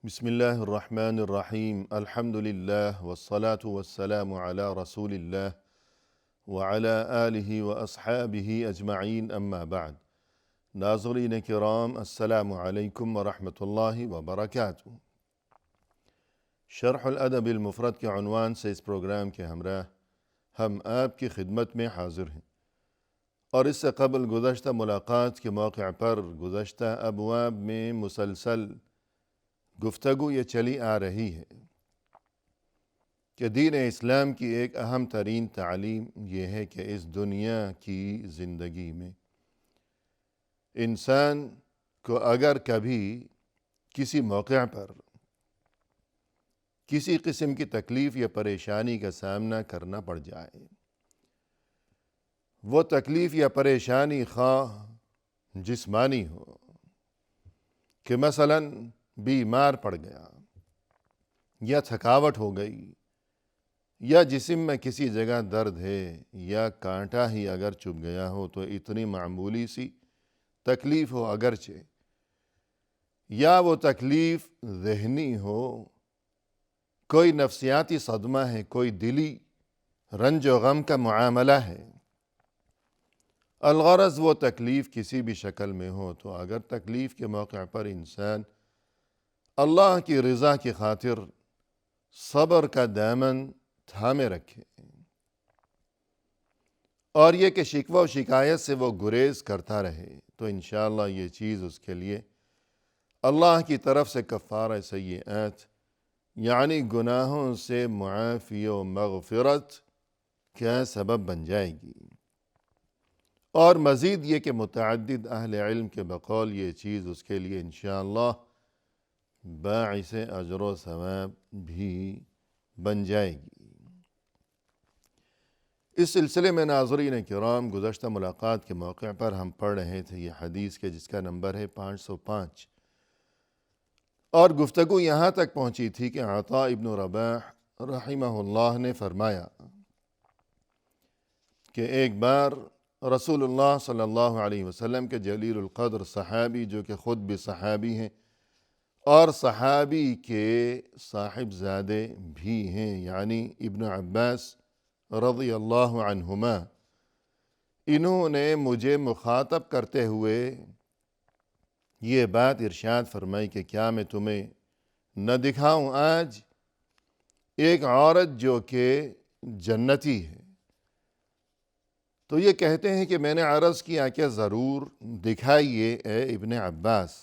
بسم الله الرحمن الرحیم الحمد للہ والصلاة والسلام علی رسول اللہ وعلی آلہ واصحابہ اجمعین اما بعد۔ ناظرین کرام، السلام علیکم ورحمۃ اللہ وبرکاتہ۔ شرح الادب المفرد کے عنوان سے اس پروگرام کے ہمراہ ہم آپ کی خدمت میں حاضر ہیں، اور اس سے قبل گزشتہ ملاقات کے موقع پر گزشتہ ابواب میں مسلسل گفتگو یہ چلی آ رہی ہے کہ دین اسلام کی ایک اہم ترین تعلیم یہ ہے کہ اس دنیا کی زندگی میں انسان کو اگر کبھی کسی موقع پر کسی قسم کی تکلیف یا پریشانی کا سامنا کرنا پڑ جائے، وہ تکلیف یا پریشانی خواہ جسمانی ہو کہ مثلاً بیمار پڑ گیا، یا تھکاوٹ ہو گئی، یا جسم میں کسی جگہ درد ہے، یا کانٹا ہی اگر چبھ گیا ہو تو اتنی معمولی سی تکلیف ہو اگرچہ، یا وہ تکلیف ذہنی ہو، کوئی نفسیاتی صدمہ ہے، کوئی دلی رنج و غم کا معاملہ ہے، الغرض وہ تکلیف کسی بھی شکل میں ہو، تو اگر تکلیف کے موقع پر انسان اللہ کی رضا کی خاطر صبر کا دامن تھامے رکھے، اور یہ کہ شکوہ و شکایت سے وہ گریز کرتا رہے، تو انشاءاللہ یہ چیز اس کے لیے اللہ کی طرف سے کفارہ سیئات یعنی گناہوں سے معافی و مغفرت کا سبب بن جائے گی۔ اور مزید یہ کہ متعدد اہل علم کے بقول یہ چیز اس کے لیے انشاءاللہ باعث اجر و ثواب بھی بن جائے گی۔ اس سلسلے میں ناظرین کرام، گزشتہ ملاقات کے موقع پر ہم پڑھ رہے تھے یہ حدیث کے جس کا نمبر ہے 505، اور گفتگو یہاں تک پہنچی تھی کہ عطاء ابن رباح رحمہ اللہ نے فرمایا کہ ایک بار رسول اللہ صلی اللہ علیہ وسلم کے جلیل القدر صحابی، جو کہ خود بھی صحابی ہیں اور صحابی کے صاحبزادے بھی ہیں، یعنی ابن عباس رضی اللہ عنہما، انہوں نے مجھے مخاطب کرتے ہوئے یہ بات ارشاد فرمائی کہ کیا میں تمہیں نہ دکھاؤں آج ایک عورت جو کہ جنتی ہے؟ تو یہ کہتے ہیں کہ میں نے عرض کیا کہ ضرور دکھائیے اے ابن عباس۔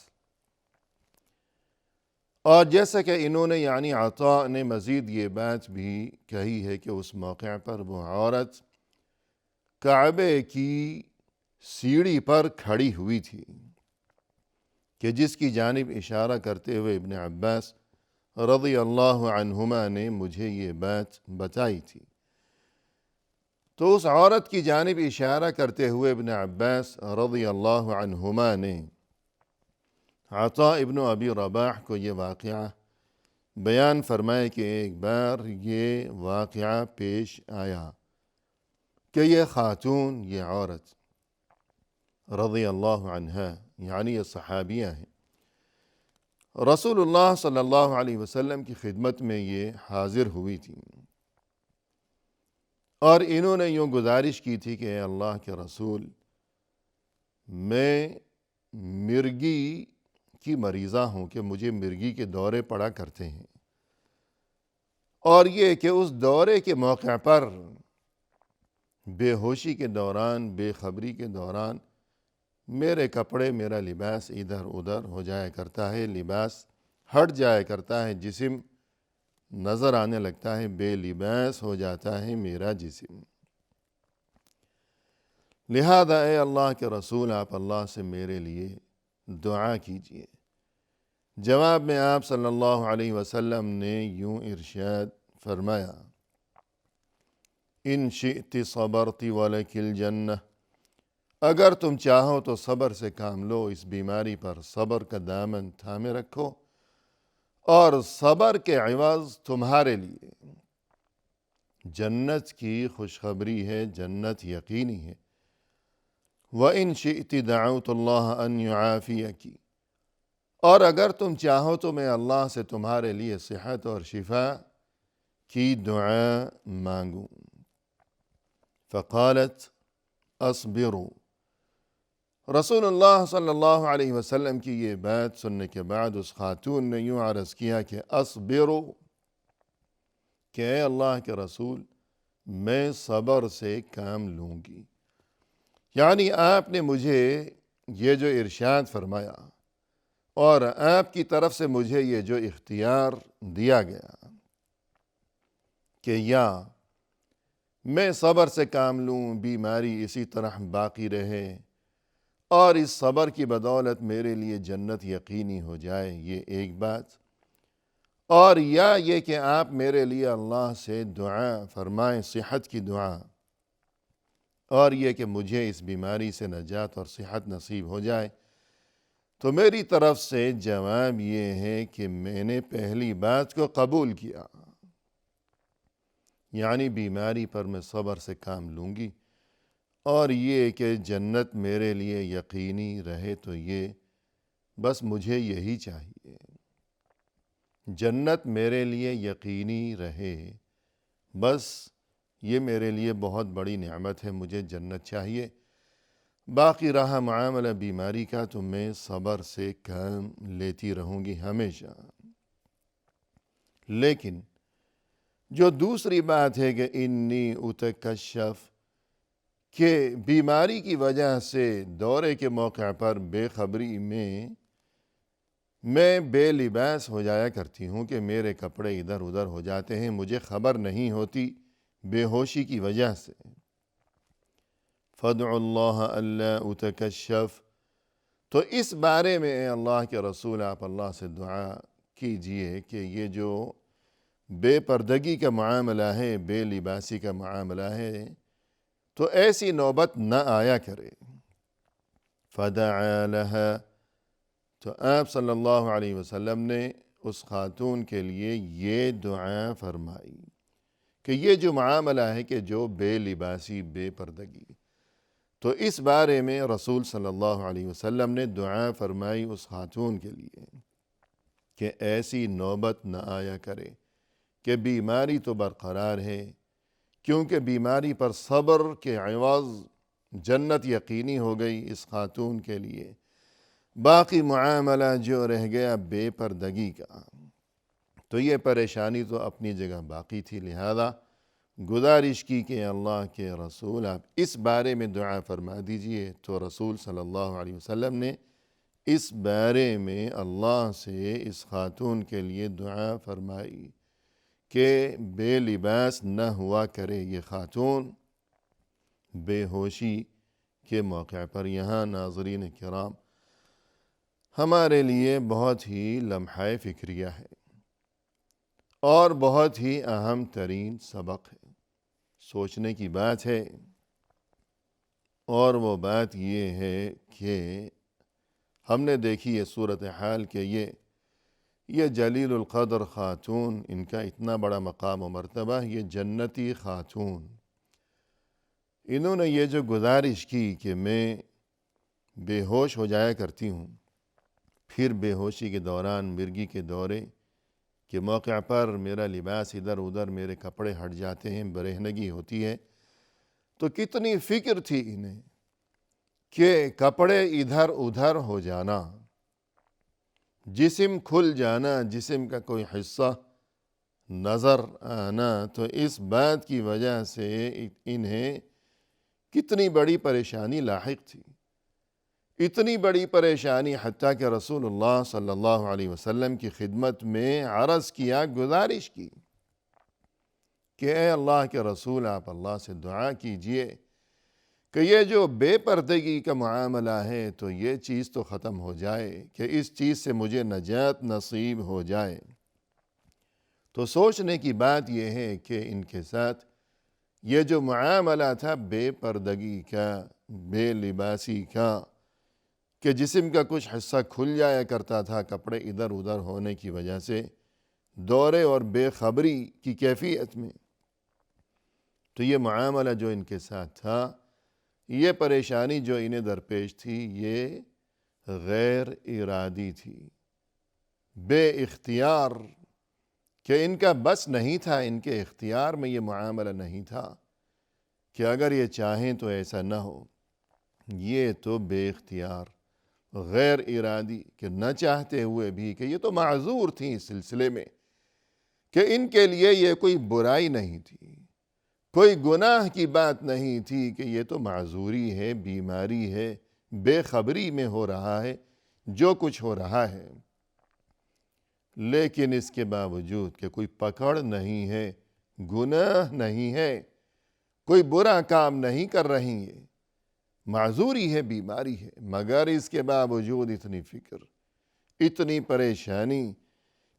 اور جیسا کہ انہوں نے یعنی عطاء نے مزید یہ بات بھی کہی ہے کہ اس موقع پر وہ عورت کعبے کی سیڑھی پر کھڑی ہوئی تھی کہ جس کی جانب اشارہ کرتے ہوئے ابن عباس رضی اللہ عنہما نے مجھے یہ بات بتائی تھی۔ تو اس عورت کی جانب اشارہ کرتے ہوئے ابن عباس رضی اللہ عنہما نے عطاء ابن ابی رباح کو یہ واقعہ بیان فرمائے کہ ایک بار یہ واقعہ پیش آیا کہ یہ خاتون، یہ عورت رضی اللہ عنہا، یعنی یہ صحابیہ ہیں، رسول اللہ صلی اللہ علیہ وسلم کی خدمت میں یہ حاضر ہوئی تھی، اور انہوں نے یوں گزارش کی تھی کہ اے اللہ کے رسول، میں مرگی کی مریضہ ہوں کہ مجھے مرگی کے دورے پڑا کرتے ہیں، اور یہ کہ اس دورے کے موقع پر بے ہوشی کے دوران، بے خبری کے دوران میرے کپڑے، میرا لباس ادھر ادھر ہو جایا کرتا ہے، لباس ہٹ جایا کرتا ہے، جسم نظر آنے لگتا ہے، بے لباس ہو جاتا ہے میرا جسم، لہذا اے اللہ کے رسول آپ اللہ سے میرے لیے دعا کیجئے۔ جواب میں آپ صلی اللہ علیہ وسلم نے یوں ارشاد فرمایا، ان شئت صبرت ولک الجنہ، اگر تم چاہو تو صبر سے کام لو، اس بیماری پر صبر کا دامن تھامے رکھو، اور صبر کے عوض تمہارے لیے جنت کی خوشخبری ہے، جنت یقینی ہے۔ وَإِن شِئْتِ دَعَوْتُ اللَّهَ أَن يُعَافِيَكِ، اور اگر تم چاہو تو میں اللہ سے تمہارے لیے صحت اور شفا کی دعا مانگوں۔ فقالت اصبروا، رسول اللہ صلی اللہ علیہ وسلم کی یہ بات سننے کے بعد اس خاتون نے یوں عرض کیا کہ اصبروا، کہ اے اللہ کے رسول میں صبر سے کام لوں گی۔ یعنی آپ نے مجھے یہ جو ارشاد فرمایا اور آپ کی طرف سے مجھے یہ جو اختیار دیا گیا کہ یا میں صبر سے کام لوں، بیماری اسی طرح باقی رہے اور اس صبر کی بدولت میرے لیے جنت یقینی ہو جائے، یہ ایک بات، اور یا یہ کہ آپ میرے لیے اللہ سے دعا فرمائیں، صحت کی دعا، اور یہ کہ مجھے اس بیماری سے نجات اور صحت نصیب ہو جائے، تو میری طرف سے جواب یہ ہے کہ میں نے پہلی بات کو قبول کیا، یعنی بیماری پر میں صبر سے کام لوں گی، اور یہ کہ جنت میرے لیے یقینی رہے، تو یہ بس مجھے یہی چاہیے، جنت میرے لیے یقینی رہے، بس یہ میرے لیے بہت بڑی نعمت ہے، مجھے جنت چاہیے، باقی رہا معاملہ بیماری کا تو میں صبر سے کام لیتی رہوں گی ہمیشہ۔ لیکن جو دوسری بات ہے کہ انی اتکشف، کہ بیماری کی وجہ سے دورے کے موقع پر بے خبری میں بے لباس ہو جایا کرتی ہوں کہ میرے کپڑے ادھر ادھر ہو جاتے ہیں، مجھے خبر نہیں ہوتی بے ہوشی کی وجہ سے۔ فادعوا اللہ الا اتکشف، تو اس بارے میں اے اللہ کے رسول آپ اللہ سے دعا کیجئے کہ یہ جو بے پردگی کا معاملہ ہے، بے لباسی کا معاملہ ہے، تو ایسی نوبت نہ آیا کرے۔ فدعا لها، تو آپ صلی اللہ علیہ وسلم نے اس خاتون کے لیے یہ دعا فرمائی کہ یہ جو معاملہ ہے کہ جو بے لباسی، بے پردگی، تو اس بارے میں رسول صلی اللہ علیہ وسلم نے دعا فرمائی اس خاتون کے لیے کہ ایسی نوبت نہ آیا کرے کہ بیماری تو برقرار ہے، کیونکہ بیماری پر صبر کے عوض جنت یقینی ہو گئی اس خاتون کے لیے، باقی معاملہ جو رہ گیا بے پردگی کا، تو یہ پریشانی تو اپنی جگہ باقی تھی، لہذا گزارش کی کہ اللہ کے رسول آپ اس بارے میں دعا فرما دیجئے۔ تو رسول صلی اللہ علیہ وسلم نے اس بارے میں اللہ سے اس خاتون کے لیے دعا فرمائی کہ بے لباس نہ ہوا کرے یہ خاتون بے ہوشی کے موقع پر۔ یہاں ناظرین کرام ہمارے لیے بہت ہی لمحہ فکریہ ہے اور بہت ہی اہم ترین سبق ہے، سوچنے کی بات ہے، اور وہ بات یہ ہے کہ ہم نے دیکھی یہ صورتحال کہ یہ جلیل القدر خاتون، ان کا اتنا بڑا مقام و مرتبہ، یہ جنتی خاتون، انہوں نے یہ جو گزارش کی کہ میں بے ہوش ہو جایا کرتی ہوں، پھر بے ہوشی کے دوران مرگی کے دورے کے موقع پر میرا لباس ادھر ادھر، میرے کپڑے ہٹ جاتے ہیں، برہنگی ہوتی ہے، تو کتنی فکر تھی انہیں کہ کپڑے ادھر ادھر ہو جانا، جسم کھل جانا، جسم کا کوئی حصہ نظر آنا، تو اس بات کی وجہ سے انہیں کتنی بڑی پریشانی لاحق تھی، اتنی بڑی پریشانی حتیٰ کہ رسول اللہ صلی اللہ علیہ وسلم کی خدمت میں عرض کیا، گزارش کی کہ اے اللہ کے رسول آپ اللہ سے دعا کیجئے کہ یہ جو بے پردگی کا معاملہ ہے تو یہ چیز تو ختم ہو جائے، کہ اس چیز سے مجھے نجات نصیب ہو جائے۔ تو سوچنے کی بات یہ ہے کہ ان کے ساتھ یہ جو معاملہ تھا بے پردگی کا، بے لباسی کا، کہ جسم کا کچھ حصہ کھل جایا کرتا تھا کپڑے ادھر ادھر ہونے کی وجہ سے، دورے اور بے خبری کی کیفیت میں، تو یہ معاملہ جو ان کے ساتھ تھا، یہ پریشانی جو انہیں درپیش تھی، یہ غیر ارادی تھی، بے اختیار، کہ ان کا بس نہیں تھا، ان کے اختیار میں یہ معاملہ نہیں تھا کہ اگر یہ چاہیں تو ایسا نہ ہو. یہ تو بے اختیار، غیر ارادی، کہ نہ چاہتے ہوئے بھی، کہ یہ تو معذور تھیں اس سلسلے میں، کہ ان کے لیے یہ کوئی برائی نہیں تھی، کوئی گناہ کی بات نہیں تھی، کہ یہ تو معذوری ہے، بیماری ہے، بے خبری میں ہو رہا ہے جو کچھ ہو رہا ہے. لیکن اس کے باوجود کہ کوئی پکڑ نہیں ہے، گناہ نہیں ہے، کوئی برا کام نہیں کر رہی ہے، معذوری ہے، بیماری ہے، مگر اس کے باوجود اتنی فکر، اتنی پریشانی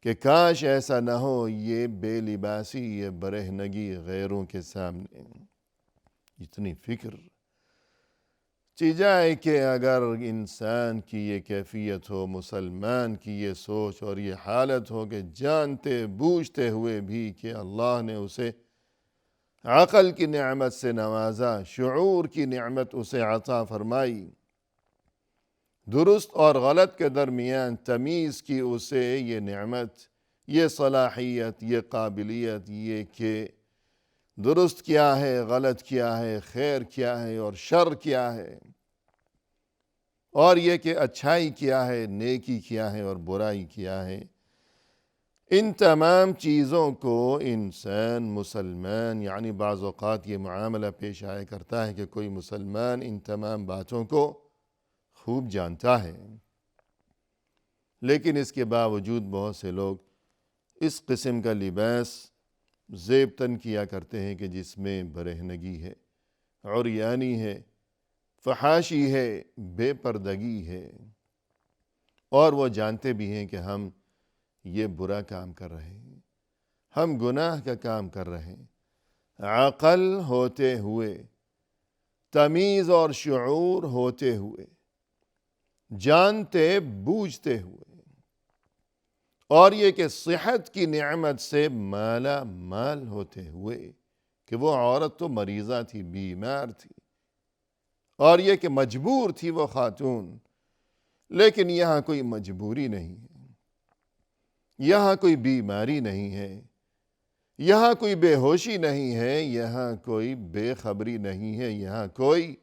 کہ کاش ایسا نہ ہو یہ بے لباسی، یہ برہنگی غیروں کے سامنے. اتنی فکر چی جائے کہ اگر انسان کی یہ کیفیت ہو، مسلمان کی یہ سوچ اور یہ حالت ہو کہ جانتے بوجھتے ہوئے بھی کہ اللہ نے اسے عقل کی نعمت سے نوازا، شعور کی نعمت اسے عطا فرمائی، درست اور غلط کے درمیان تمیز کی اسے یہ نعمت، یہ صلاحیت، یہ قابلیت، یہ کہ درست کیا ہے، غلط کیا ہے، خیر کیا ہے اور شر کیا ہے، اور یہ کہ اچھائی کیا ہے، نیکی کیا ہے اور برائی کیا ہے. ان تمام چیزوں کو انسان مسلمان، یعنی بعض اوقات یہ معاملہ پیش آیا کرتا ہے کہ کوئی مسلمان ان تمام باتوں کو خوب جانتا ہے، لیکن اس کے باوجود بہت سے لوگ اس قسم کا لباس زیب تن کیا کرتے ہیں کہ جس میں برہنگی ہے، عریانی ہے، فحاشی ہے، بے پردگی ہے، اور وہ جانتے بھی ہیں کہ ہم یہ برا کام کر رہے ہیں، ہم گناہ کا کام کر رہے ہیں. عقل ہوتے ہوئے، تمیز اور شعور ہوتے ہوئے، جانتے بوجھتے ہوئے، اور یہ کہ صحت کی نعمت سے مالا مال ہوتے ہوئے، کہ وہ عورت تو مریضہ تھی، بیمار تھی، اور یہ کہ مجبور تھی وہ خاتون، لیکن یہاں کوئی مجبوری نہیں ہے، یہاں کوئی بیماری نہیں ہے، یہاں کوئی بے ہوشی نہیں ہے، یہاں کوئی بے خبری نہیں ہے، یہاں کوئی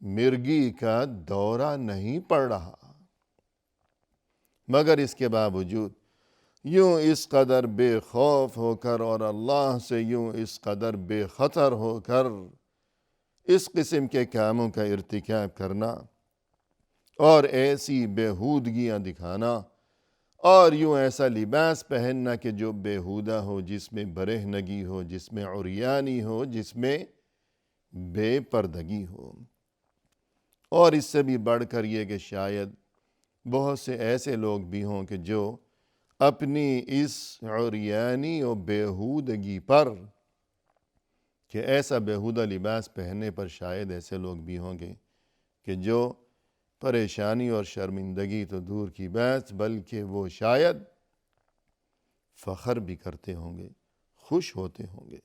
مرگی کا دورہ نہیں پڑ رہا. مگر اس کے باوجود یوں اس قدر بے خوف ہو کر اور اللہ سے یوں اس قدر بے خطر ہو کر اس قسم کے کاموں کا ارتکاب کرنا اور ایسی بےہودگیاں دکھانا اور یوں ایسا لباس پہننا کہ جو بےہودہ ہو، جس میں برہنگی ہو، جس میں عریانی ہو، جس میں بے پردگی ہو. اور اس سے بھی بڑھ کر یہ کہ شاید بہت سے ایسے لوگ بھی ہوں کہ جو اپنی اس عریانی و بےہودگی پر، کہ ایسا بےہودہ لباس پہننے پر شاید ایسے لوگ بھی ہوں گے کہ جو پریشانی اور شرمندگی تو دور کی بات، بلکہ وہ شاید فخر بھی کرتے ہوں گے، خوش ہوتے ہوں گے،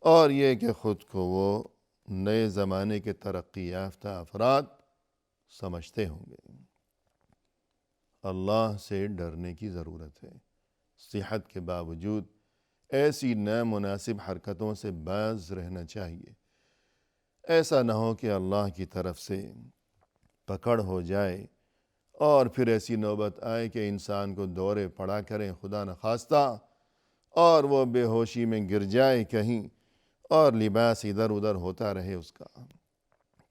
اور یہ کہ خود کو وہ نئے زمانے کے ترقی یافتہ افراد سمجھتے ہوں گے. اللہ سے ڈرنے کی ضرورت ہے. صحت کے باوجود ایسی نامناسب حرکتوں سے باز رہنا چاہیے. ایسا نہ ہو کہ اللہ کی طرف سے پکڑ ہو جائے اور پھر ایسی نوبت آئے کہ انسان کو دورے پڑا کریں خدا نخواستہ، اور وہ بے ہوشی میں گر جائے کہیں اور لباس ادھر ادھر ہوتا رہے اس کا.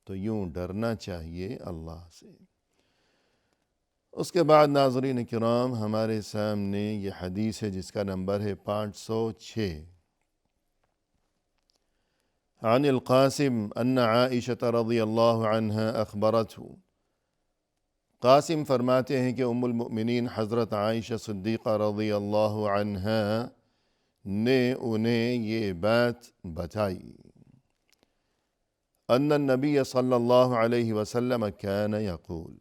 تو یوں ڈرنا چاہیے اللہ سے. اس کے بعد ناظرین کرام، ہمارے سامنے یہ حدیث ہے جس کا نمبر ہے 506. عن القاسم ان عائشة رضی اللہ عنہ اخبرته. قاسم فرماتے ہیں کہ ام المؤمنین حضرت عائشہ صدیقہ رضی اللہ عنہ نے انہیں یہ بات بتائی. ان النبی صلی اللہ علیہ وسلم كان یقول،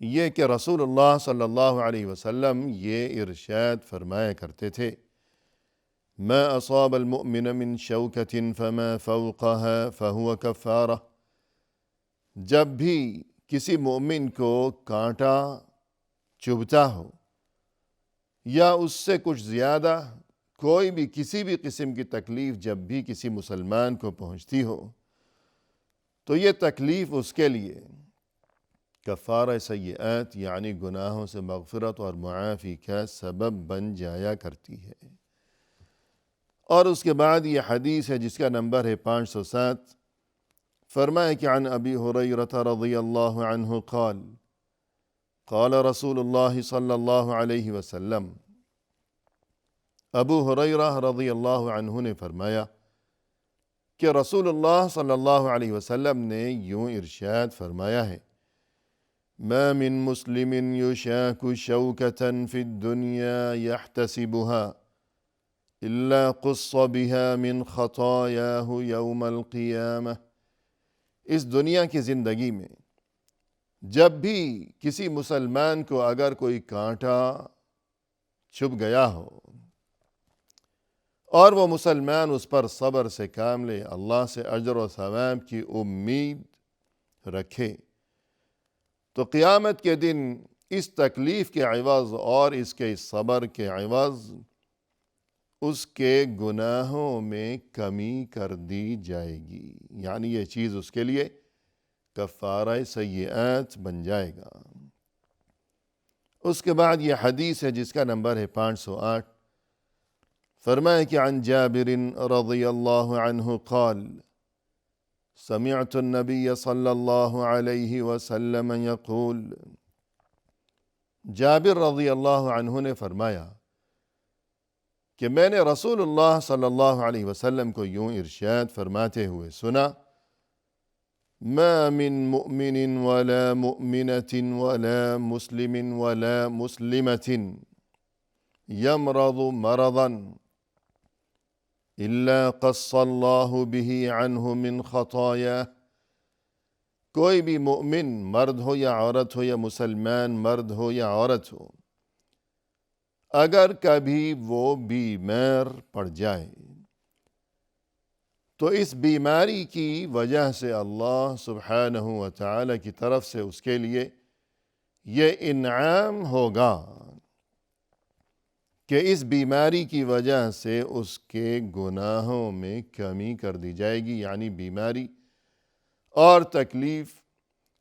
یہ کہ رسول اللہ صلی اللہ علیہ وسلم یہ ارشاد فرمایا کرتے تھے: ما اصاب المؤمن من شوکة فما فوقها فهو کفارہ. جب بھی کسی مومن کو کانٹا چبھتا ہو یا اس سے کچھ زیادہ کوئی بھی کسی بھی قسم کی تکلیف جب بھی کسی مسلمان کو پہنچتی ہو تو یہ تکلیف اس کے لیے کفارہ سیئات یعنی گناہوں سے مغفرت اور معافی کا سبب بن جایا کرتی ہے۔ اور اس کے بعد یہ حدیث ہے جس کا نمبر ہے 507، فرمائے کہ عن ابی ہریرہ رضی اللہ عنہ قال قال رسول اللہ صلی اللہ علیہ وسلم، ابو ہریرہ رضی اللہ عنہ نے فرمایا کہ رسول اللہ صلی اللہ علیہ وسلم نے یوں ارشاد فرمایا ہے، ما من مسلم يشاك شوكة في الدنيا يحتسبها إلا قص بها من خطاياه يوم القيامة۔ اس دنیا کی زندگی میں جب بھی کسی مسلمان کو اگر کوئی کانٹا چھپ گیا ہو اور وہ مسلمان اس پر صبر سے کام لے، اللہ سے اجر و ثواب کی امید رکھے، تو قیامت کے دن اس تکلیف کے عوض اور اس کے صبر کے عوض اس کے گناہوں میں کمی کر دی جائے گی، یعنی یہ چیز اس کے لیے کفارہ سیئات بن جائے گا۔ اس کے بعد یہ حدیث ہے جس کا نمبر ہے 508، فرمائے کہ عن جابر رضی اللہ عنہ قال سمعت النبی صلی اللہ علیہ وسلم یقول، جابر رضی اللہ عنہ نے فرمایا کہ میں نے رسول اللہ صلی اللہ علیہ وسلم کو یوں ارشاد فرماتے ہوئے سنا، ما من مؤمن ولا مؤمنة ولا مسلم ولا مسلمة يمرض مرضا إلا قص الله به عنه من خطاياه۔ کوئی بھی مؤمن مرد ہو یا عورت ہو یا مسلمان مرد ہو یا عورت ہو، اگر کبھی وہ بیمار پڑ جائے تو اس بیماری کی وجہ سے اللہ سبحانہ و تعالی کی طرف سے اس کے لیے یہ انعام ہوگا کہ اس بیماری کی وجہ سے اس کے گناہوں میں کمی کر دی جائے گی، یعنی بیماری اور تکلیف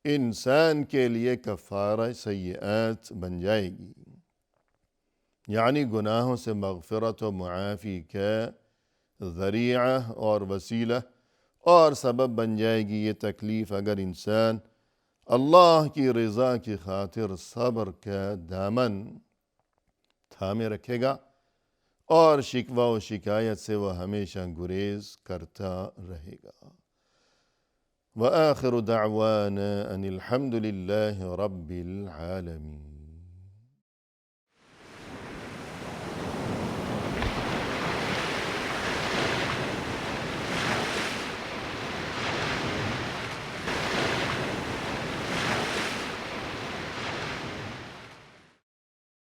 انسان کے لیے کفارہ سیئات بن جائے گی، یعنی گناہوں سے مغفرت و معافی کا ذریعہ اور وسیلہ اور سبب بن جائے گی یہ تکلیف اگر انسان اللہ کی رضا کی خاطر صبر کا دامن تھامے رکھے گا اور شکوہ و شکایت سے وہ ہمیشہ گریز کرتا رہے گا۔ وآخر دعوانا ان الحمد للہ رب العالمین۔